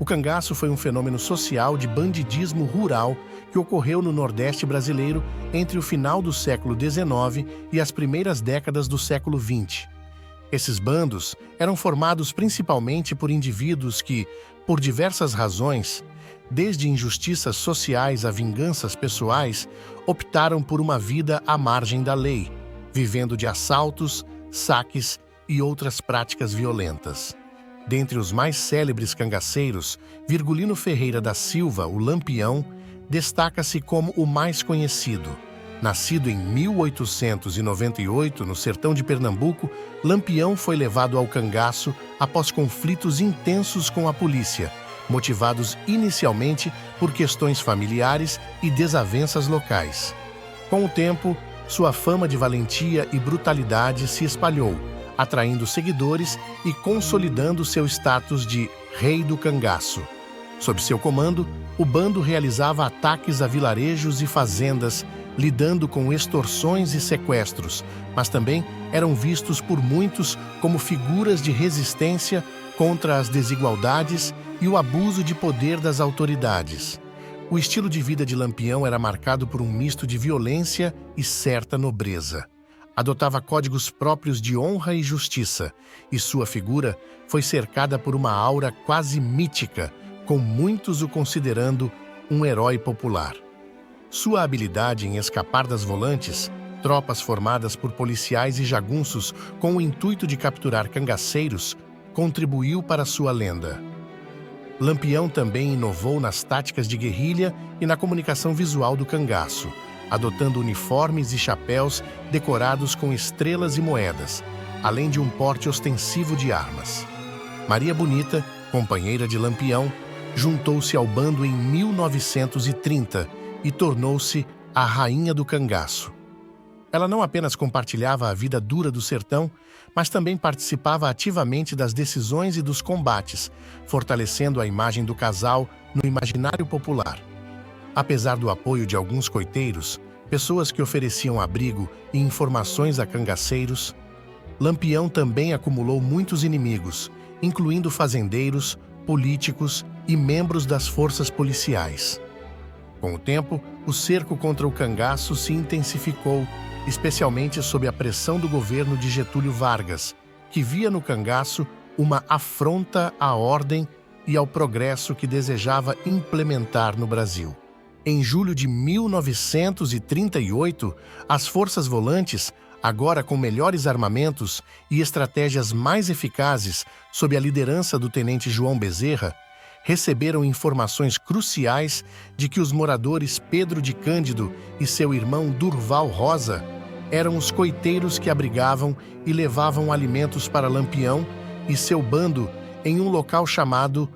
O cangaço foi um fenômeno social de bandidismo rural que ocorreu no Nordeste brasileiro entre o final do século XIX e as primeiras décadas do século XX. Esses bandos eram formados principalmente por indivíduos que, por diversas razões, desde injustiças sociais a vinganças pessoais, optaram por uma vida à margem da lei, vivendo de assaltos, saques e outras práticas violentas. Dentre os mais célebres cangaceiros, Virgulino Ferreira da Silva, o Lampião, destaca-se como o mais conhecido. Nascido em 1898, no sertão de Pernambuco, Lampião foi levado ao cangaço após conflitos intensos com a polícia, motivados inicialmente por questões familiares e desavenças locais. Com o tempo, sua fama de valentia e brutalidade se espalhou, atraindo seguidores e consolidando seu status de Rei do Cangaço. Sob seu comando, o bando realizava ataques a vilarejos e fazendas, lidando com extorsões e sequestros, mas também eram vistos por muitos como figuras de resistência contra as desigualdades e o abuso de poder das autoridades. O estilo de vida de Lampião era marcado por um misto de violência e certa nobreza. Adotava códigos próprios de honra e justiça, e sua figura foi cercada por uma aura quase mítica, com muitos o considerando um herói popular. Sua habilidade em escapar das volantes, tropas formadas por policiais e jagunços com o intuito de capturar cangaceiros, contribuiu para sua lenda. Lampião também inovou nas táticas de guerrilha e na comunicação visual do cangaço, adotando uniformes e chapéus decorados com estrelas e moedas, além de um porte ostensivo de armas. Maria Bonita, companheira de Lampião, juntou-se ao bando em 1930 e tornou-se a rainha do cangaço. Ela não apenas compartilhava a vida dura do sertão, mas também participava ativamente das decisões e dos combates, fortalecendo a imagem do casal no imaginário popular. Apesar do apoio de alguns coiteiros, pessoas que ofereciam abrigo e informações a cangaceiros, Lampião também acumulou muitos inimigos, incluindo fazendeiros, políticos e membros das forças policiais. Com o tempo, o cerco contra o cangaço se intensificou, especialmente sob a pressão do governo de Getúlio Vargas, que via no cangaço uma afronta à ordem e ao progresso que desejava implementar no Brasil. Em julho de 1938, as forças volantes, agora com melhores armamentos e estratégias mais eficazes sob a liderança do tenente João Bezerra, receberam informações cruciais de que os moradores Pedro de Cândido e seu irmão Durval Rosa eram os coiteiros que abrigavam e levavam alimentos para Lampião e seu bando em um local chamado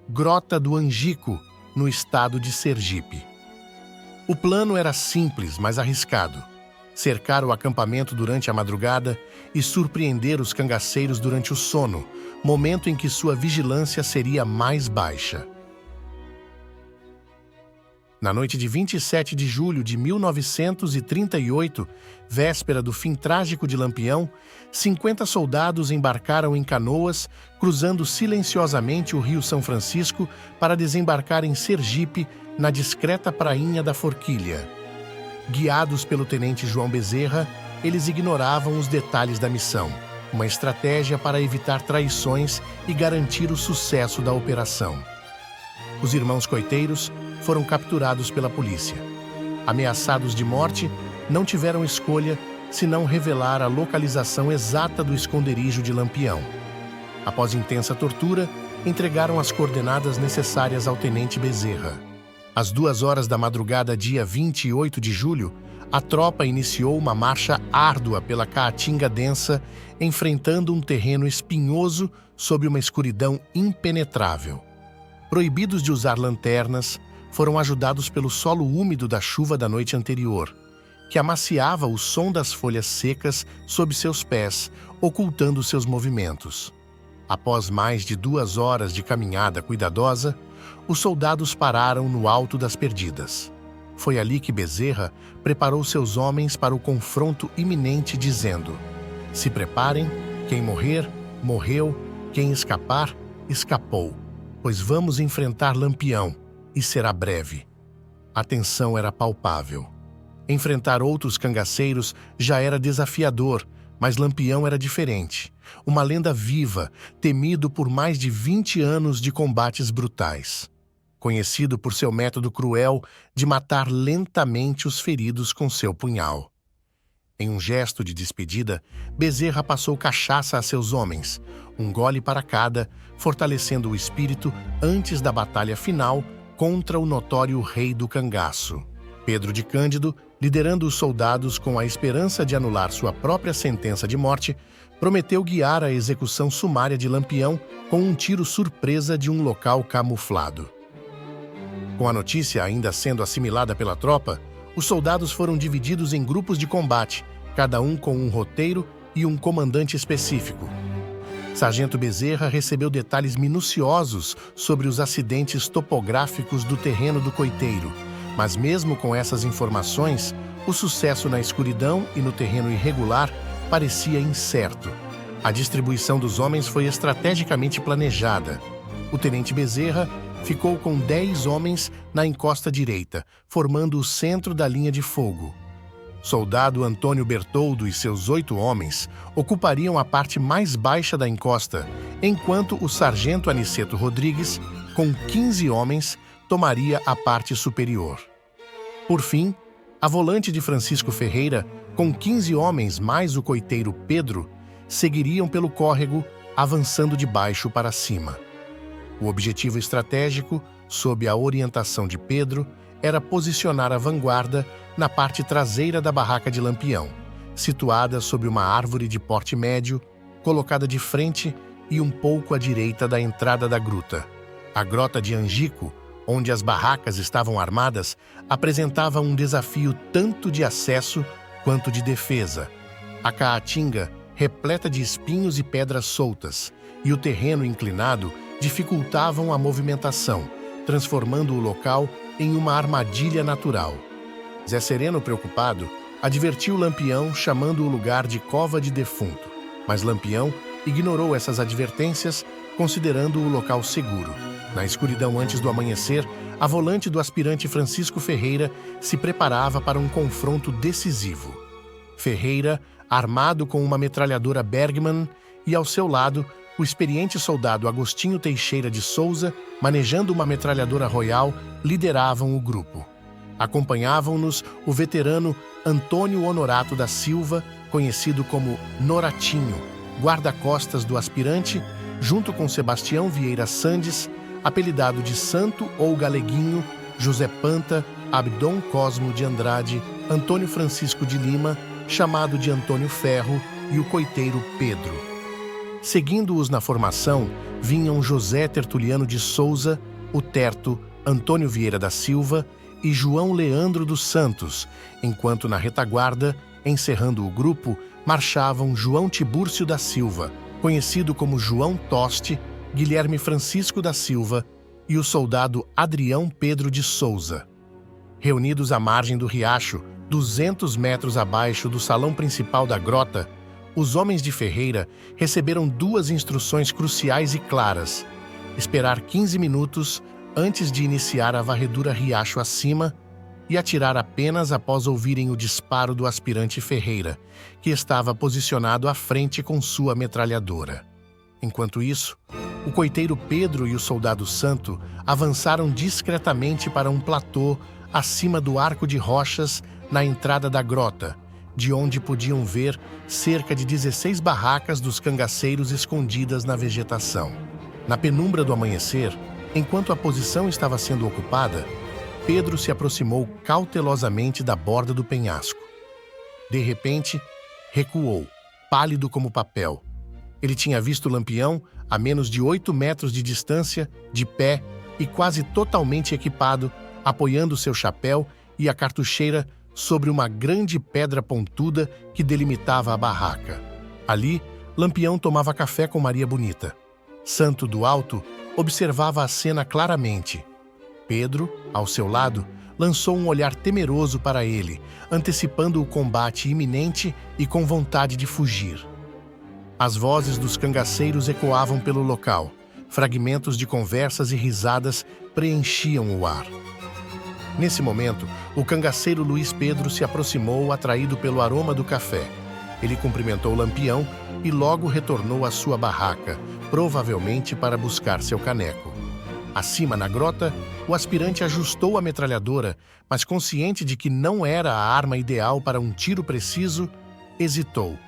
Grota do Angico, no estado de Sergipe. O plano era simples, mas arriscado: cercar o acampamento durante a madrugada e surpreender os cangaceiros durante o sono, momento em que sua vigilância seria mais baixa. Na noite de 27 de julho de 1938, véspera do fim trágico de Lampião, 50 soldados embarcaram em canoas, cruzando silenciosamente o Rio São Francisco para desembarcar em Sergipe, na discreta prainha da Forquilha. Guiados pelo tenente João Bezerra, eles ignoravam os detalhes da missão, uma estratégia para evitar traições e garantir o sucesso da operação. Os irmãos coiteiros foram capturados pela polícia. Ameaçados de morte, não tiveram escolha senão revelar a localização exata do esconderijo de Lampião. Após intensa tortura, entregaram as coordenadas necessárias ao tenente Bezerra. Às 2 horas da madrugada, dia 28 de julho, a tropa iniciou uma marcha árdua pela caatinga densa, enfrentando um terreno espinhoso sob uma escuridão impenetrável. Proibidos de usar lanternas, foram ajudados pelo solo úmido da chuva da noite anterior, que amaciava o som das folhas secas sob seus pés, ocultando seus movimentos. Após mais de 2 horas de caminhada cuidadosa, os soldados pararam no Alto das Perdidas. Foi ali que Bezerra preparou seus homens para o confronto iminente, dizendo: "Se preparem, quem morrer, morreu, quem escapar, escapou. pois vamos enfrentar Lampião, e será breve. A tensão era palpável. Enfrentar outros cangaceiros já era desafiador, mas Lampião era diferente. Uma lenda viva, temido por mais de 20 anos de combates brutais. Conhecido por seu método cruel de matar lentamente os feridos com seu punhal. Em um gesto de despedida, Bezerra passou cachaça a seus homens, um gole para cada, fortalecendo o espírito antes da batalha final contra o notório rei do cangaço. Pedro de Cândido, liderando os soldados com a esperança de anular sua própria sentença de morte, prometeu guiar a execução sumária de Lampião com um tiro surpresa de um local camuflado. Com a notícia ainda sendo assimilada pela tropa, os soldados foram divididos em grupos de combate, cada um com um roteiro e um comandante específico. Sargento Bezerra recebeu detalhes minuciosos sobre os acidentes topográficos do terreno do coiteiro, mas mesmo com essas informações, o sucesso na escuridão e no terreno irregular parecia incerto. A distribuição dos homens foi estrategicamente planejada. O tenente Bezerra ficou com 10 homens na encosta direita, formando o centro da linha de fogo. Soldado Antônio Bertoldo e seus 8 homens ocupariam a parte mais baixa da encosta, enquanto o sargento Aniceto Rodrigues, com 15 homens, tomaria a parte superior. Por fim, a volante de Francisco Ferreira, com 15 homens mais o coiteiro Pedro, seguiriam pelo córrego, avançando de baixo para cima. O objetivo estratégico, sob a orientação de Pedro, era posicionar a vanguarda na parte traseira da barraca de Lampião, situada sob uma árvore de porte médio, colocada de frente e um pouco à direita da entrada da gruta. A grota de Angico, onde as barracas estavam armadas, apresentava um desafio tanto de acesso quanto de defesa. A caatinga, repleta de espinhos e pedras soltas, e o terreno inclinado dificultavam a movimentação, transformando o local em uma armadilha natural. Zé Sereno, preocupado, advertiu Lampião, chamando o lugar de Cova de Defunto, mas Lampião ignorou essas advertências, considerando o local seguro. Na escuridão antes do amanhecer, a volante do aspirante Francisco Ferreira se preparava para um confronto decisivo. Ferreira, armado com uma metralhadora Bergmann, e ao seu lado, o experiente soldado Agostinho Teixeira de Souza, manejando uma metralhadora Royal, lideravam o grupo. Acompanhavam-nos o veterano Antônio Honorato da Silva, conhecido como Noratinho, guarda-costas do aspirante, junto com Sebastião Vieira Sandes, apelidado de Santo ou Galeguinho, José Panta, Abdon Cosmo de Andrade, Antônio Francisco de Lima, chamado de Antônio Ferro, e o coiteiro Pedro. Seguindo-os na formação, vinham José Tertuliano de Souza, o Terto, Antônio Vieira da Silva e João Leandro dos Santos, enquanto na retaguarda, encerrando o grupo, marchavam João Tibúrcio da Silva, conhecido como João Toste, Guilherme Francisco da Silva e o soldado Adrião Pedro de Souza. Reunidos à margem do riacho, 200 metros abaixo do salão principal da grota, os homens de Ferreira receberam 2 instruções cruciais e claras: esperar 15 minutos antes de iniciar a varredura riacho acima e atirar apenas após ouvirem o disparo do aspirante Ferreira, que estava posicionado à frente com sua metralhadora. Enquanto isso, o coiteiro Pedro e o soldado Santo avançaram discretamente para um platô acima do arco de rochas na entrada da grota, de onde podiam ver cerca de 16 barracas dos cangaceiros escondidas na vegetação. Na penumbra do amanhecer, enquanto a posição estava sendo ocupada, Pedro se aproximou cautelosamente da borda do penhasco. De repente, recuou, pálido como papel. Ele tinha visto Lampião a menos de 8 metros de distância, de pé e quase totalmente equipado, apoiando seu chapéu e a cartucheira sobre uma grande pedra pontuda que delimitava a barraca. Ali, Lampião tomava café com Maria Bonita. Santo do alto observava a cena claramente. Pedro, ao seu lado, lançou um olhar temeroso para ele, antecipando o combate iminente e com vontade de fugir. As vozes dos cangaceiros ecoavam pelo local, fragmentos de conversas e risadas preenchiam o ar. Nesse momento, o cangaceiro Luiz Pedro se aproximou, atraído pelo aroma do café. Ele cumprimentou Lampião e logo retornou à sua barraca, provavelmente para buscar seu caneco. Acima na grota, o aspirante ajustou a metralhadora, mas consciente de que não era a arma ideal para um tiro preciso, hesitou.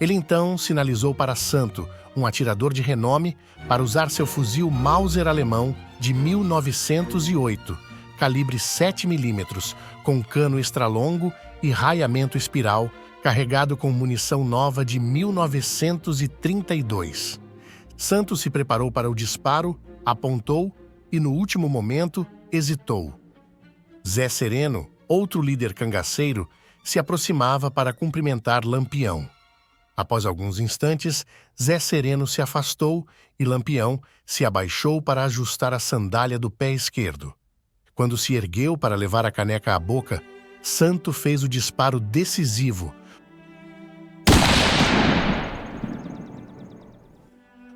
Ele então sinalizou para Santo, um atirador de renome, para usar seu fuzil Mauser alemão de 1908, calibre 7 mm, com cano extralongo e raiamento espiral, carregado com munição nova de 1932. Santos se preparou para o disparo, apontou e, no último momento, hesitou. Zé Sereno, outro líder cangaceiro, se aproximava para cumprimentar Lampião. Após alguns instantes, Zé Sereno se afastou e Lampião se abaixou para ajustar a sandália do pé esquerdo. Quando se ergueu para levar a caneca à boca, Santo fez o disparo decisivo,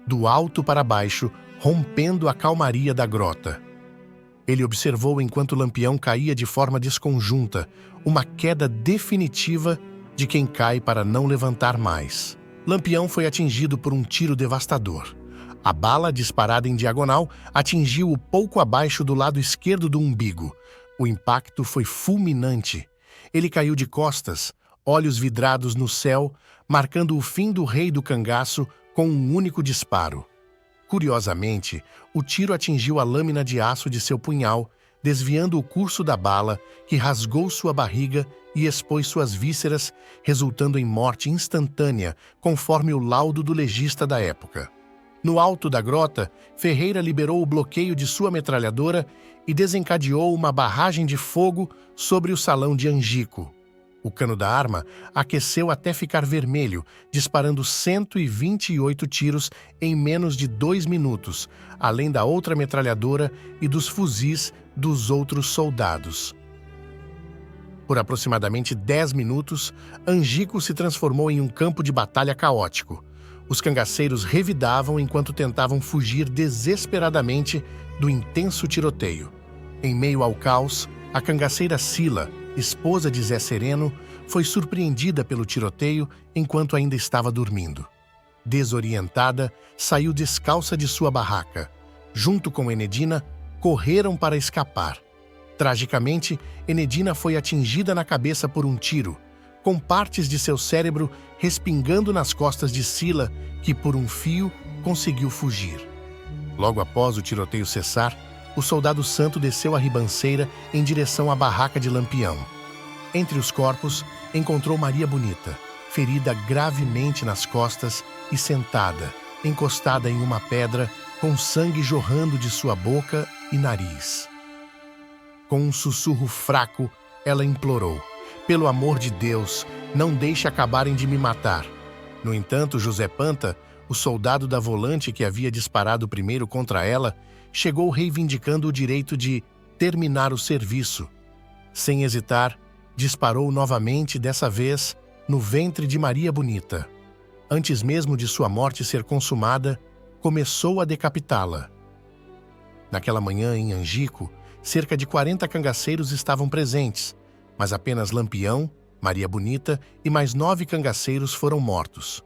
do alto para baixo, rompendo a calmaria da grota. Ele observou enquanto Lampião caía de forma desconjunta, uma queda definitiva de quem cai para não levantar mais. Lampião foi atingido por um tiro devastador. A bala, disparada em diagonal, atingiu-o pouco abaixo do lado esquerdo do umbigo. O impacto foi fulminante. Ele caiu de costas, olhos vidrados no céu, marcando o fim do rei do cangaço com um único disparo. Curiosamente, o tiro atingiu a lâmina de aço de seu punhal, desviando o curso da bala, que rasgou sua barriga e expôs suas vísceras, resultando em morte instantânea, conforme o laudo do legista da época. No alto da grota, Ferreira liberou o bloqueio de sua metralhadora e desencadeou uma barragem de fogo sobre o salão de Angico. O cano da arma aqueceu até ficar vermelho, disparando 128 tiros em menos de 2 minutos, além da outra metralhadora e dos fuzis dos outros soldados. Por aproximadamente 10 minutos, Angico se transformou em um campo de batalha caótico. Os cangaceiros revidavam enquanto tentavam fugir desesperadamente do intenso tiroteio. Em meio ao caos, a cangaceira Sila, esposa de Zé Sereno, foi surpreendida pelo tiroteio enquanto ainda estava dormindo. Desorientada, saiu descalça de sua barraca. Junto com Enedina, correram para escapar. Tragicamente, Enedina foi atingida na cabeça por um tiro, com partes de seu cérebro respingando nas costas de Sila, que por um fio conseguiu fugir. Logo após o tiroteio cessar, o soldado Santo desceu a ribanceira em direção à barraca de Lampião. Entre os corpos, encontrou Maria Bonita, ferida gravemente nas costas e sentada, encostada em uma pedra, com sangue jorrando de sua boca e nariz. Com um sussurro fraco, ela implorou: "Pelo amor de Deus, não deixe acabarem de me matar." No entanto, José Panta, o soldado da volante que havia disparado primeiro contra ela, chegou reivindicando o direito de terminar o serviço. Sem hesitar, disparou novamente, dessa vez, no ventre de Maria Bonita. Antes mesmo de sua morte ser consumada, começou a decapitá-la. Naquela manhã, em Angico, cerca de 40 cangaceiros estavam presentes, mas apenas Lampião, Maria Bonita e mais 9 cangaceiros foram mortos.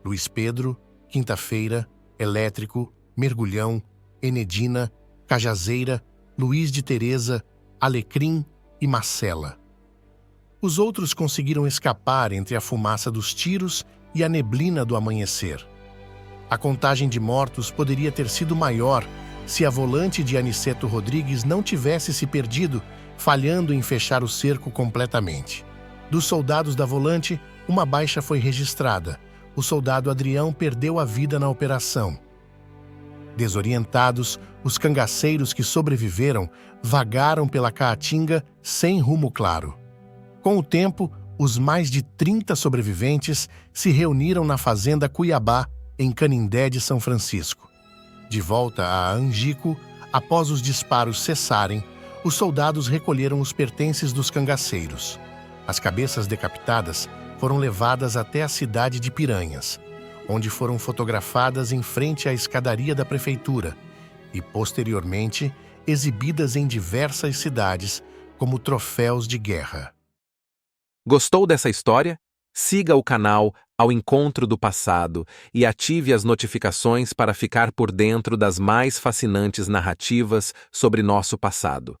Luiz Pedro, Quinta-feira, Elétrico, Mergulhão, Enedina, Cajazeira, Luiz de Teresa, Alecrim e Macela. Os outros conseguiram escapar entre a fumaça dos tiros e a neblina do amanhecer. A contagem de mortos poderia ter sido maior se a volante de Aniceto Rodrigues não tivesse se perdido, falhando em fechar o cerco completamente. Dos soldados da volante, uma baixa foi registrada. O soldado Adrião perdeu a vida na operação. Desorientados, os cangaceiros que sobreviveram vagaram pela Caatinga sem rumo claro. Com o tempo, os mais de 30 sobreviventes se reuniram na fazenda Cuiabá, em Canindé de São Francisco. De volta a Angico, após os disparos cessarem, os soldados recolheram os pertences dos cangaceiros. As cabeças decapitadas foram levadas até a cidade de Piranhas, onde foram fotografadas em frente à escadaria da prefeitura e, posteriormente, exibidas em diversas cidades como troféus de guerra. Gostou dessa história? Siga o canal Ao Encontro do Passado e ative as notificações para ficar por dentro das mais fascinantes narrativas sobre nosso passado.